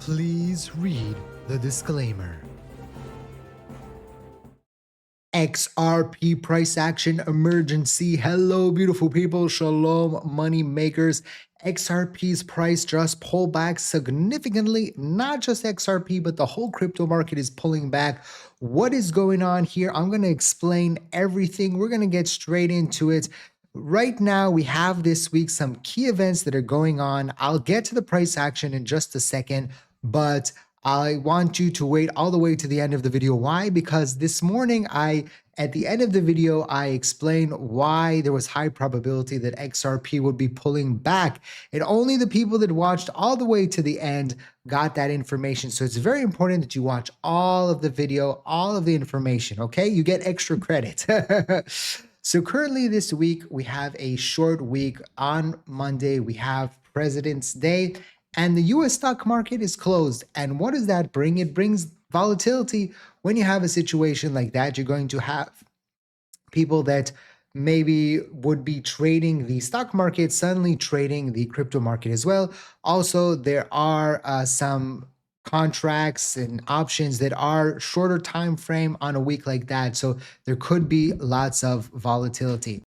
Please read the disclaimer. XRP price action emergency. Hello, beautiful people. Shalom, money makers. XRP's price just pulled back significantly. Not just XRP, but the whole crypto market is pulling back. What is going on here? I'm going to explain everything. We're going to get straight into it. Right now, we have this week some key events that are going on. I'll get to the price action in just a second, but I want you to wait all the way to the end of the video. Why? Because this morning, at the end of the video, I explained why there was high probability that XRP would be pulling back. And only the people that watched all the way to the end got that information. So it's very important that you watch all of the video, all of the information, okay? You get extra credit. So currently this week, we have a short week. On Monday, we have President's Day, and the US stock market is closed. And what does that bring? It brings volatility. When you have a situation like that, you're going to have people that maybe would be trading the stock market, suddenly trading the crypto market as well. Also, there are some contracts and options that are shorter time frame on a week like that. So there could be lots of volatility.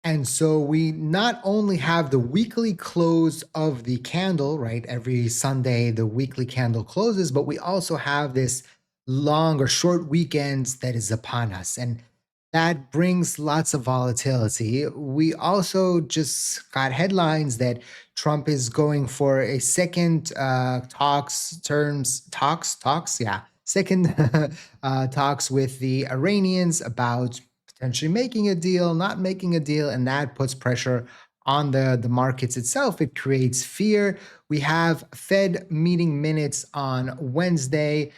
And so we not only have the weekly close of the candle, right? Every Sunday, the weekly candle closes, but we also have this long or short weekends that is upon us. And that brings lots of volatility. We also just got headlines that Trump is going for a second second talks with the Iranians about potentially making a deal, not making a deal, and that puts pressure on the markets itself. It creates fear. We have Fed meeting minutes on Wednesday,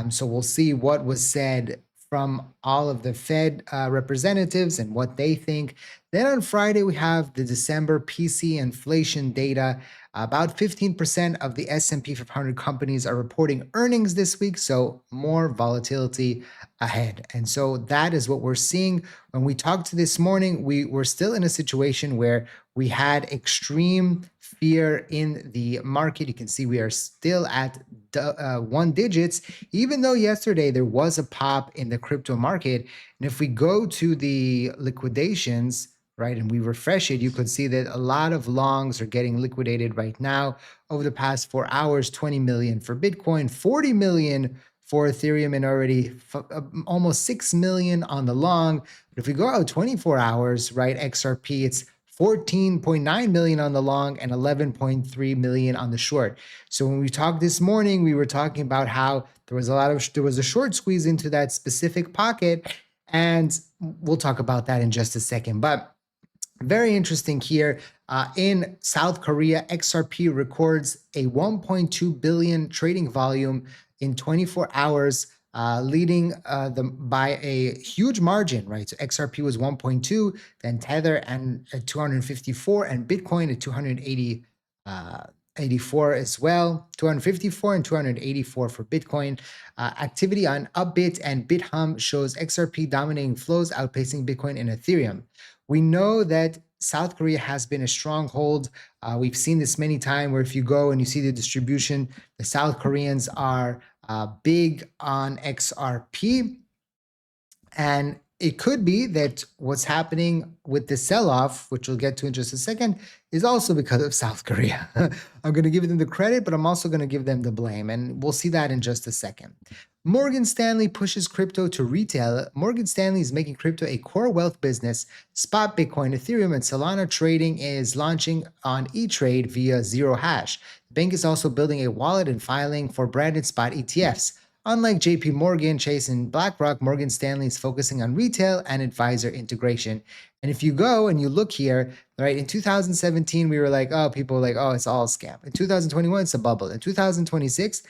so we'll see what was said from all of the Fed representatives and what they think. Then on Friday, we have the December PC inflation data. About 15% of the S&P 500 companies are reporting earnings this week, so more volatility ahead. And so that is what we're seeing. When we talked this morning, we were still in a situation where we had extreme fear in the market. You can see we are still at one digits, even though yesterday there was a pop in the crypto market. And if we go to the liquidations, right, and we refresh it, you could see that a lot of longs are getting liquidated right now. Over the past 4 hours, 20 million for Bitcoin, 40 million for Ethereum, and already almost 6 million on the long. But if we go out 24 hours, right, XRP, it's 14.9 million on the long and 11.3 million on the short. So when we talked this morning, we were talking about how there was a short squeeze into that specific pocket, and we'll talk about that in just a second. But very interesting here. In South Korea, XRP records a 1.2 billion trading volume in 24 hours, leading by a huge margin, right? So XRP was 1.2, then Tether and at 254, and Bitcoin at 284 as well. 254 and 284 for Bitcoin. Activity on Upbit and BitHum shows XRP dominating flows, outpacing Bitcoin and Ethereum. We know that South Korea has been a stronghold. We've seen this many times where if you go and you see the distribution, the South Koreans are big on XRP. And it could be that what's happening with the sell-off, which we'll get to in just a second, is also because of South Korea. I'm going to give them the credit, but I'm also going to give them the blame. And we'll see that in just a second. Morgan Stanley pushes crypto to retail. Morgan Stanley is making crypto a core wealth business. Spot Bitcoin, Ethereum, and Solana trading is launching on E-Trade via Zero Hash. The bank is also building a wallet and filing for branded spot ETFs. Unlike JP Morgan, Chase, and BlackRock, Morgan Stanley is focusing on retail and advisor integration. And if you go and you look here, right, in 2017, we were like, oh, people were like, oh, it's all a scam. In 2021, it's a bubble. In 2026,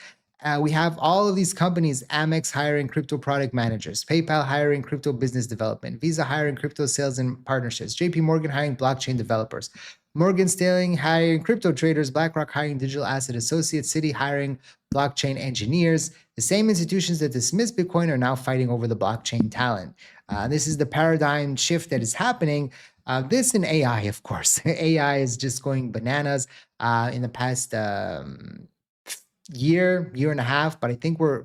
we have all of these companies: Amex hiring crypto product managers, PayPal hiring crypto business development, Visa hiring crypto sales and partnerships, JP Morgan hiring blockchain developers, Morgan Stanley hiring crypto traders, BlackRock hiring digital asset associates, Citi hiring blockchain engineers. The same institutions that dismiss Bitcoin are now fighting over the blockchain talent. This is the paradigm shift that is happening. This in AI, of course. AI is just going bananas. In the past year and a half, but I think we're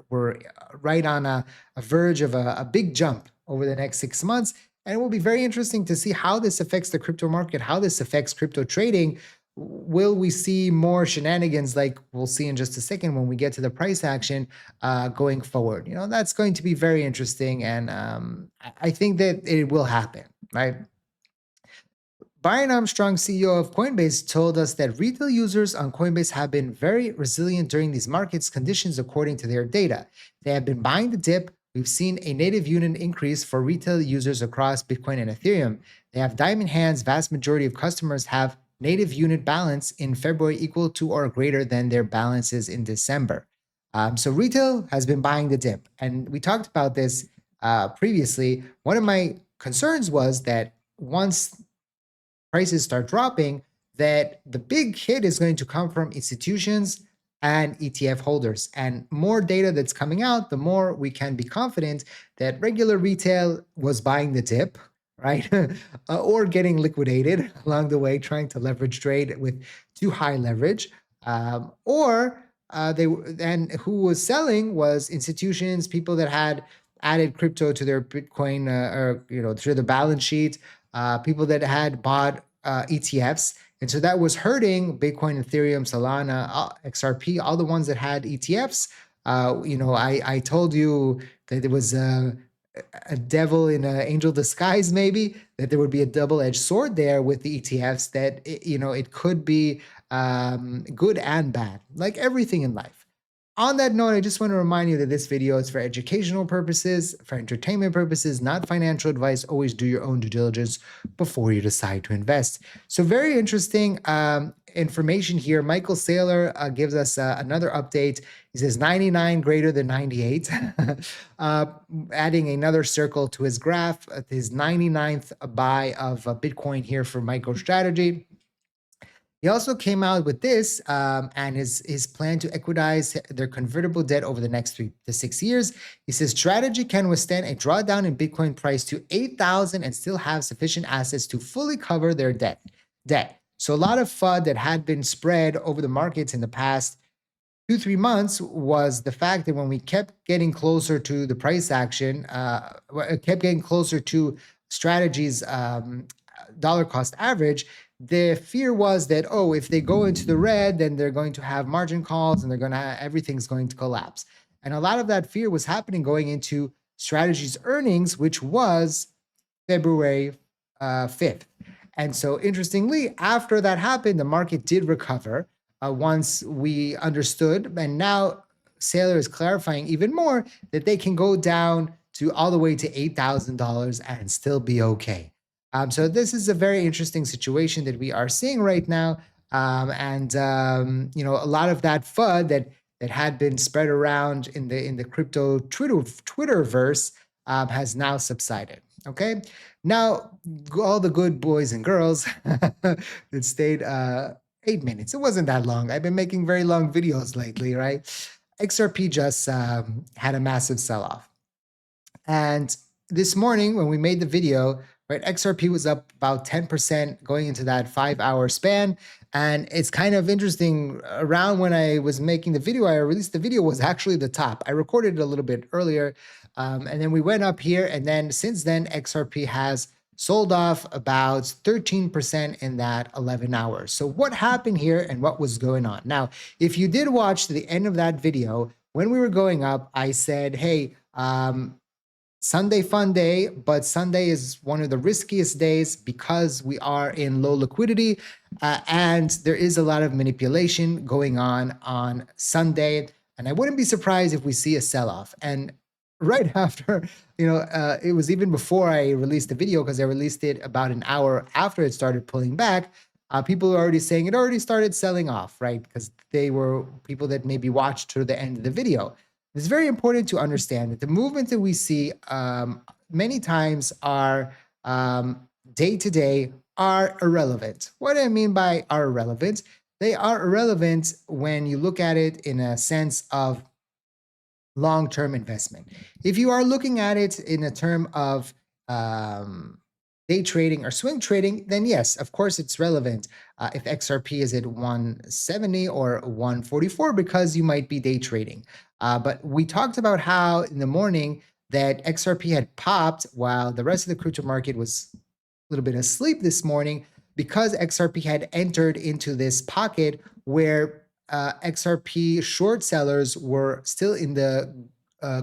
right on a verge of a big jump over the next 6 months. And it will be very interesting to see how this affects the crypto market, how this affects crypto trading. Will we see more shenanigans like we'll see in just a second when we get to the price action going forward? That's going to be very interesting. And I think that it will happen, right? Brian Armstrong, CEO of Coinbase, told us that retail users on Coinbase have been very resilient during these markets conditions according to their data. They have been buying the dip. We've seen a native unit increase for retail users across Bitcoin and Ethereum. They have diamond hands. Vast majority of customers have native unit balance in February equal to or greater than their balances in December. So retail has been buying the dip. And we talked about this previously. One of my concerns was that once prices start dropping, that the big hit is going to come from institutions and ETF holders. And more data that's coming out, the more we can be confident that regular retail was buying the dip, right? Or getting liquidated along the way, trying to leverage trade with too high leverage. Or and who was selling was institutions, people that had added crypto to their Bitcoin or to the balance sheet, people that had bought ETFs. And so that was hurting Bitcoin, Ethereum, Solana, XRP, all the ones that had ETFs. I told you that there was a devil in an angel disguise, maybe, that there would be a double-edged sword there with the ETFs, that it could be good and bad, like everything in life. On that note, I just want to remind you that this video is for educational purposes, for entertainment purposes, not financial advice. Always do your own due diligence before you decide to invest. So very interesting information here. Michael Saylor gives us another update. He says 99 greater than 98, adding another circle to his graph, his 99th buy of Bitcoin here for MicroStrategy. He also came out with this and his plan to equitize their convertible debt over the next 3 to 6 years. He says strategy can withstand a drawdown in Bitcoin price to 8,000 and still have sufficient assets to fully cover their debt. So a lot of FUD that had been spread over the markets in the past 2-3 months was the fact that when we kept getting closer to the price action, kept getting closer to strategy's dollar cost average, the fear was that, oh, if they go into the red, then they're going to have margin calls and everything's going to collapse. And a lot of that fear was happening going into strategy's earnings, which was February 5th. And so interestingly, after that happened, the market did recover once we understood. And now Saylor is clarifying even more that they can go down to all the way to $8,000 and still be okay. So this is a very interesting situation that we are seeing right now. A lot of that FUD that had been spread around in the crypto Twitterverse has now subsided. Okay. Now, all the good boys and girls that stayed 8 minutes. It wasn't that long. I've been making very long videos lately, right? XRP just had a massive sell-off. And this morning, when we made the video, right, XRP was up about 10% going into that 5-hour span. And it's kind of interesting, around when I was making the video, I released the video, was actually the top. I recorded it a little bit earlier. And then we went up here. And then since then, XRP has sold off about 13% in that 11 hours. So what happened here and what was going on? Now, if you did watch to the end of that video, when we were going up, I said, hey, Sunday fun day, but Sunday is one of the riskiest days because we are in low liquidity and there is a lot of manipulation going on Sunday. And I wouldn't be surprised if we see a sell-off. And right after, it was even before I released the video, because I released it about an hour after it started pulling back. People are already saying it already started selling off, right? Because they were people that maybe watched to the end of the video. It's very important to understand that the movement that we see many times are day to day are irrelevant. What do I mean by are irrelevant? They are irrelevant when you look at it in a sense of long-term investment. If you are looking at it in a term of day trading or swing trading, then yes, of course it's relevant if XRP is at 170 or 144 because you might be day trading. But we talked about how in the morning that XRP had popped while the rest of the crypto market was a little bit asleep this morning because XRP had entered into this pocket where XRP short sellers were still in the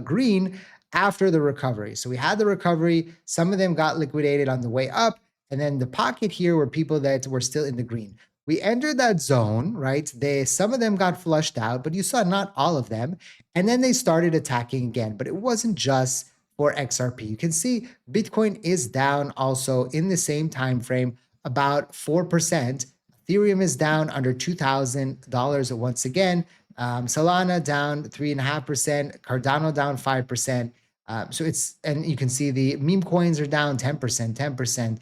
green after the recovery. So we had the recovery. Some of them got liquidated on the way up. And then the pocket here were people that were still in the green. We entered that zone, right? Some of them got flushed out, but you saw not all of them. And then they started attacking again. But it wasn't just for XRP. You can see Bitcoin is down also in the same time frame, about 4%. Ethereum is down under $2,000 once again. Solana down 3.5%, Cardano down 5%. So it's, and you can see the meme coins are down 10%, 10%,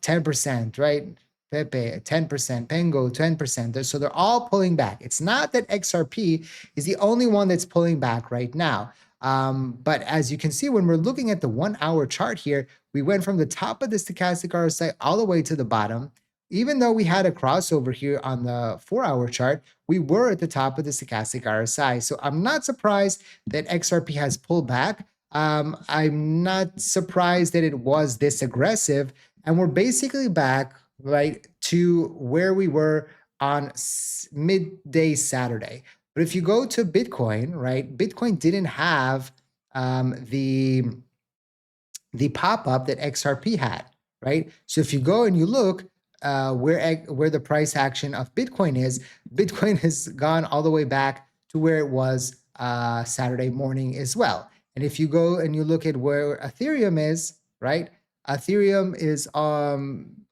10%, right? Pepe, 10%, Pengo, 10%. So they're all pulling back. It's not that XRP is the only one that's pulling back right now. But as you can see, when we're looking at the 1 hour chart here, we went from the top of the stochastic RSI all the way to the bottom. Even though we had a crossover here on the 4 hour chart, we were at the top of the stochastic RSI. So I'm not surprised that XRP has pulled back. I'm not surprised that it was this aggressive. And we're basically back, right, to where we were on midday Saturday. But if you go to Bitcoin, right, Bitcoin didn't have the pop-up that XRP had, right? So if you go and you look where the price action of Bitcoin is, Bitcoin has gone all the way back to where it was Saturday morning as well. And if you go and you look at where Ethereum is, right? Ethereum is a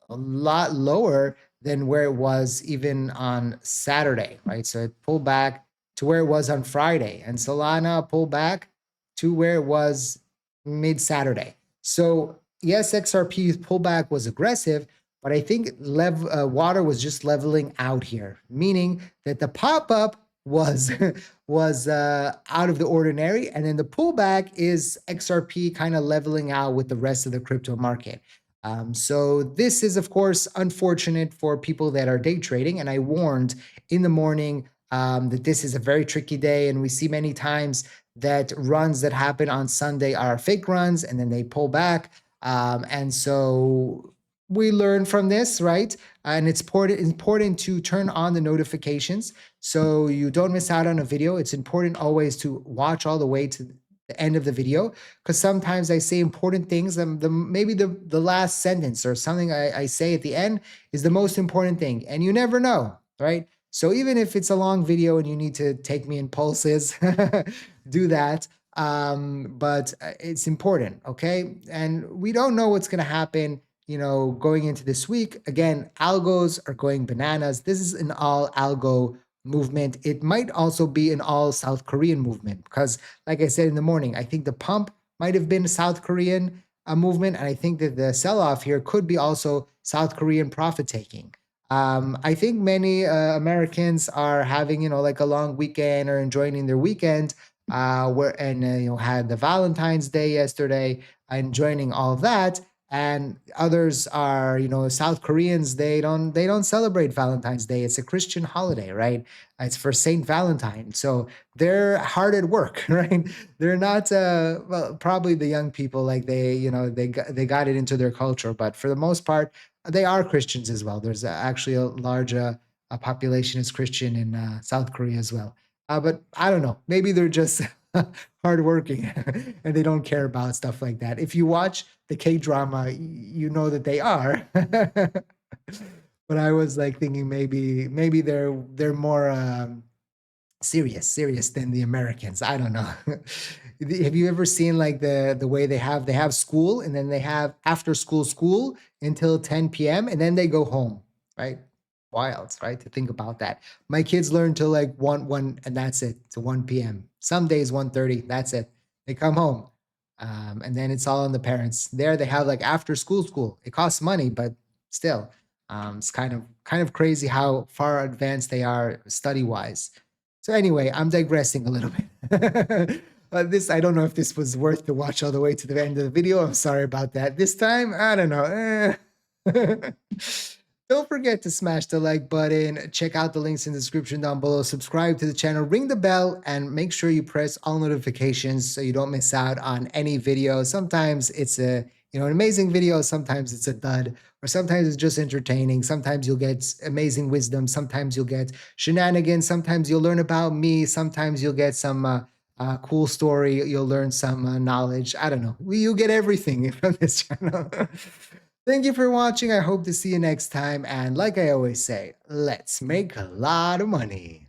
lot lower than where it was even on Saturday, right? So it pulled back to where it was on Friday, and Solana pulled back to where it was mid Saturday. So yes, XRP's pullback was aggressive, but I think water was just leveling out here, meaning that the pop up was was out of the ordinary, and then the pullback is XRP kind of leveling out with the rest of the crypto market. So this is, of course, unfortunate for people that are day trading, and I warned in the morning that this is a very tricky day, and we see many times that runs that happen on Sunday are fake runs, and then they pull back. And so we learn from this, right? And it's important to turn on the notifications so you don't miss out on a video. It's important always to watch all the way to the end of the video, because sometimes I say important things, and maybe the last sentence or something I say at the end is the most important thing, and you never know, right? So even if it's a long video and you need to take me in pulses, do that. But it's important, okay? And we don't know what's going to happen, going into this week. Again, algos are going bananas. This is an all algo movement. It might also be an all South Korean movement because, like I said in the morning, I think the pump might have been a South Korean movement. And I think that the sell off here could be also South Korean profit taking. I think many Americans are having, like a long weekend or enjoying their weekend, had the Valentine's Day yesterday, and joining all of that. And others are, South Koreans. They don't celebrate Valentine's Day. It's a Christian holiday, right? It's for Saint Valentine. So they're hard at work, right? They're not. Well, probably the young people, like they got it into their culture, but for the most part, they are Christians as well. There's actually a large a population is Christian in South Korea as well. But I don't know. Maybe they're just hardworking and they don't care about stuff like that. If you watch the K drama, you know that they are. But I was like thinking maybe they're more serious than the Americans. I don't know. Have you ever seen like the way they have school, and then they have after school until 10 p.m. and then they go home, right? Wild, right? To think about that. My kids learn till like 1 and that's it, to 1 p.m. Some days 1:30, that's it. They come home. And then it's all on the parents. There they have like after school. It costs money, but still, it's kind of crazy how far advanced they are study wise. So anyway, I'm digressing a little bit. This, I don't know if this was worth to watch all the way to the end of the video. I'm sorry about that. This time, I don't know. Don't forget to smash the like button. Check out the links in the description down below. Subscribe to the channel, ring the bell, and make sure you press all notifications so you don't miss out on any video. Sometimes it's an amazing video. Sometimes it's a dud, or sometimes it's just entertaining. Sometimes you'll get amazing wisdom. Sometimes you'll get shenanigans. Sometimes you'll learn about me. Sometimes you'll get some cool story. You'll learn some knowledge. I don't know. You get everything from this channel. Thank you for watching. I hope to see you next time. And like I always say, let's make a lot of money.